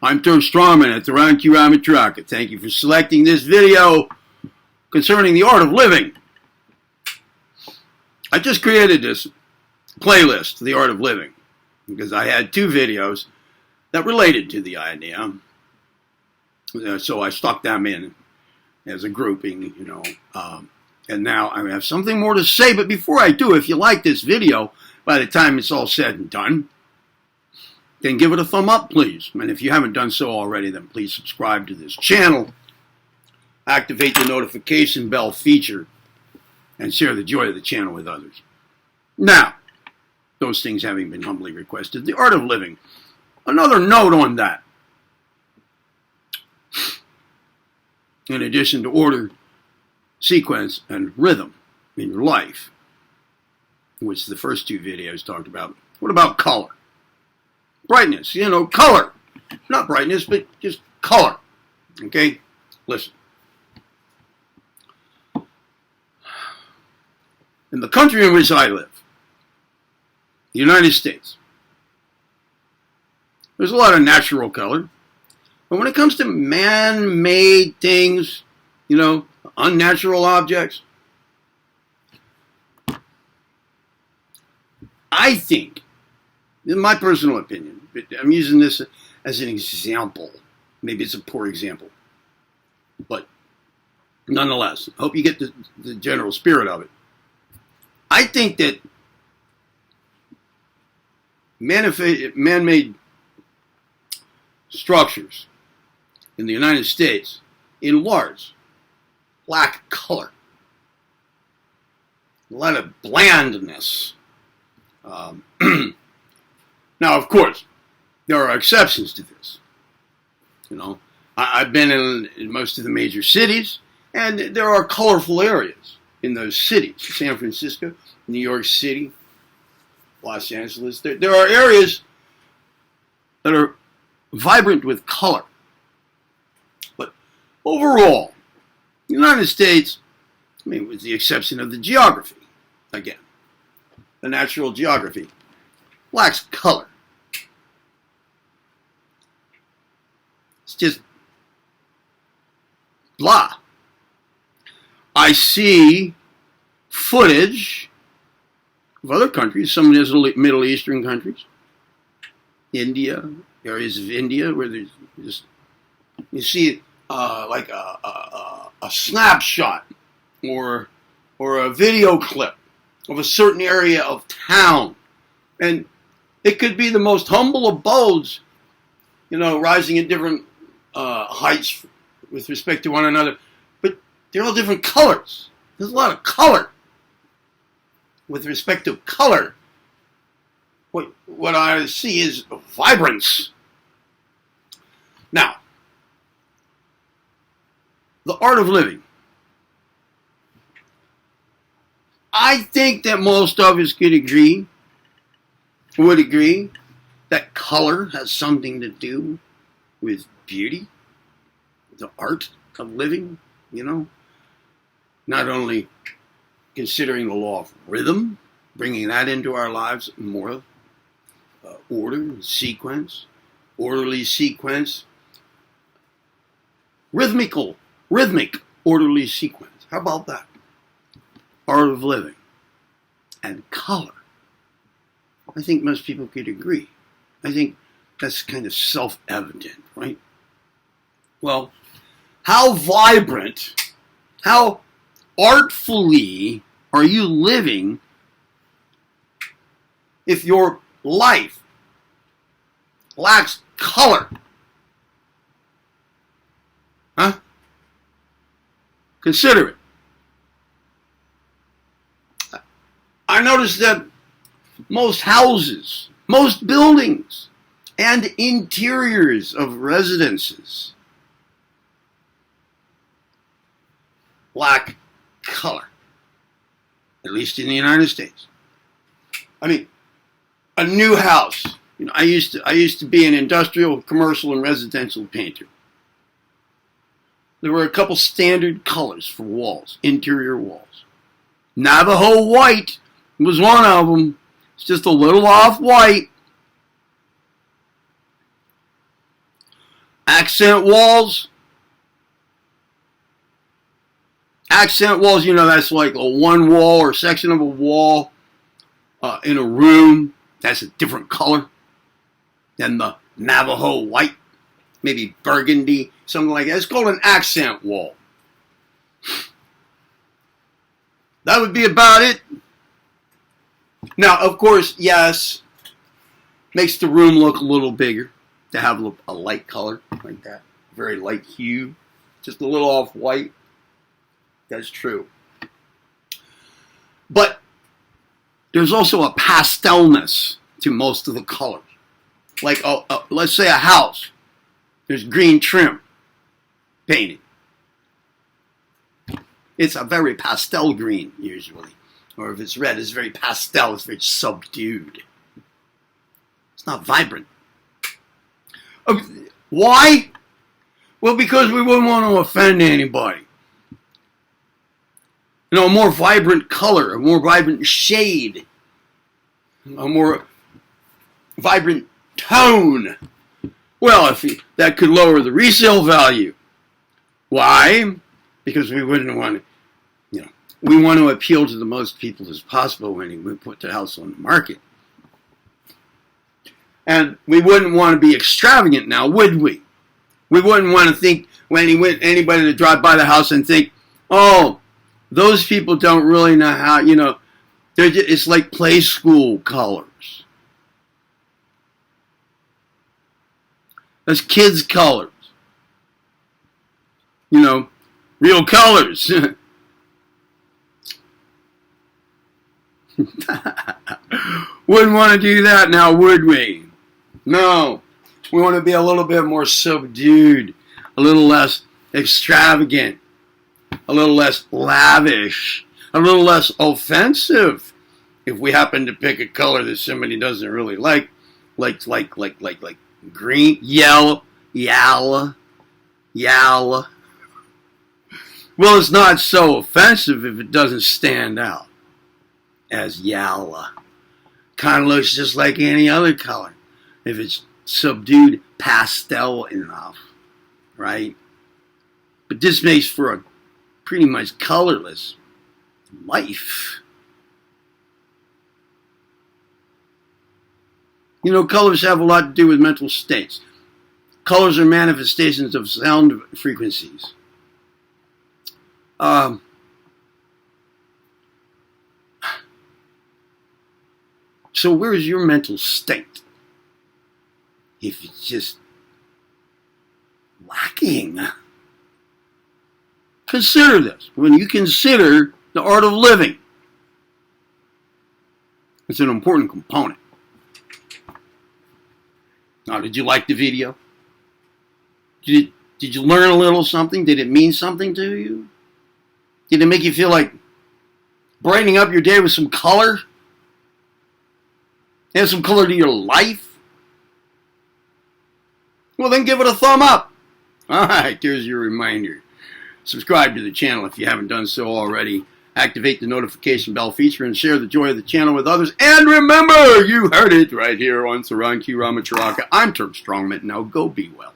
I'm Turk Strongman at Tehran Matraka. Thank you for selecting this video concerning the art of living. I just created this playlist, The Art of Living, because I had two videos that related to the idea. So I stuck them in as a grouping, and now I have something more to say. But before I do, if you like this video, by the time it's all said and done, then give it a thumb up, please. And if you haven't done so already, then please subscribe to this channel, activate the notification bell feature, and share the joy of the channel with others. Now, those things having been humbly requested, the art of living. Another note on that. In addition to order, sequence, and rhythm in your life, which the first two videos talked about, what about color? Brightness, color. Not brightness, but just color. Okay? Listen. In the country in which I live, the United States, there's a lot of natural color. But when it comes to man-made things, unnatural objects, I think, in my personal opinion, but I'm using this as an example. Maybe it's a poor example. But nonetheless, I hope you get the general spirit of it. I think that man-made structures in the United States, in large, lack color. A lot of blandness. Now, of course, there are exceptions to this. I've been in most of the major cities, and there are colorful areas in those cities. San Francisco, New York City, Los Angeles. There are areas that are vibrant with color. But overall, the United States, with the exception of the geography, again, the natural geography, lacks color. It's just blah. I see footage of other countries, some Middle Eastern countries, India, areas of India where there's just, you see like a snapshot or a video clip of a certain area of town, and it could be the most humble abodes, rising at different heights with respect to one another, but they're all different colors. There's a lot of color. With respect to color, what I see is vibrance. Now, the art of living. I think that most of us would agree that color has something to do with beauty, the art of living, not only considering the law of rhythm, bringing that into our lives more, order, sequence, orderly sequence, rhythmic, orderly sequence. How about that? Art of living and color. I think most people could agree. I think that's kind of self-evident, right? Well, how vibrant, how artfully are you living if your life lacks color? Huh? Consider it. I noticed that most houses, most buildings, and interiors of residences lack color, at least in the United States. A new house. I used to be an industrial, commercial, and residential painter. There were a couple standard colors for walls, interior walls. Navajo white was one of them. It's just a little off-white. Accent walls. Accent walls, you know, that's like a one wall or section of a wall in a room that's a different color than the Navajo white, maybe burgundy, something like that. It's called an accent wall. That would be about it. Now, of course, yes, makes the room look a little bigger to have a light color like that. Very light hue, just a little off white. That's true. But there's also a pastelness to most of the colors. Like, let's say a house. There's green trim painted. It's a very pastel green, usually. Or if it's red, it's very pastel. It's very subdued. It's not vibrant. Why? Well, because we wouldn't want to offend anybody. You know, a more vibrant color, a more vibrant shade, a more vibrant tone. Well, that could lower the resale value. Why? Because we wouldn't want to, you know, we want to appeal to the most people as possible when we put the house on the market. And we wouldn't want to be extravagant now, would we? We wouldn't want to think, when anybody to drive by the house and think, oh, those people don't really know how, you know, it's like play school colors. That's kids' colors. You know, real colors. Wouldn't want to do that now, would we? No. We want to be a little bit more subdued, a little less extravagant, a little less lavish, a little less offensive. If we happen to pick a color that somebody doesn't really like green, yellow. Well, it's not so offensive if it doesn't stand out as yalla. Kind of looks just like any other color if it's subdued pastel enough, right? But this makes for a pretty much colorless life. You know, colors have a lot to do with mental states. Colors are manifestations of sound frequencies. So where's your mental state? If it's just lacking. Consider this. When you consider the art of living, it's an important component. Now, did you like the video? Did you learn a little something? Did it mean something to you? Did it make you feel like brightening up your day with some color? Add some color to your life? Well, then give it a thumb up. All right, there's your reminder. Subscribe to the channel if you haven't done so already. Activate the notification bell feature and share the joy of the channel with others. And remember, you heard it right here on Saran Ki Ramacharaka. I'm Turk Strongman. Now go be well.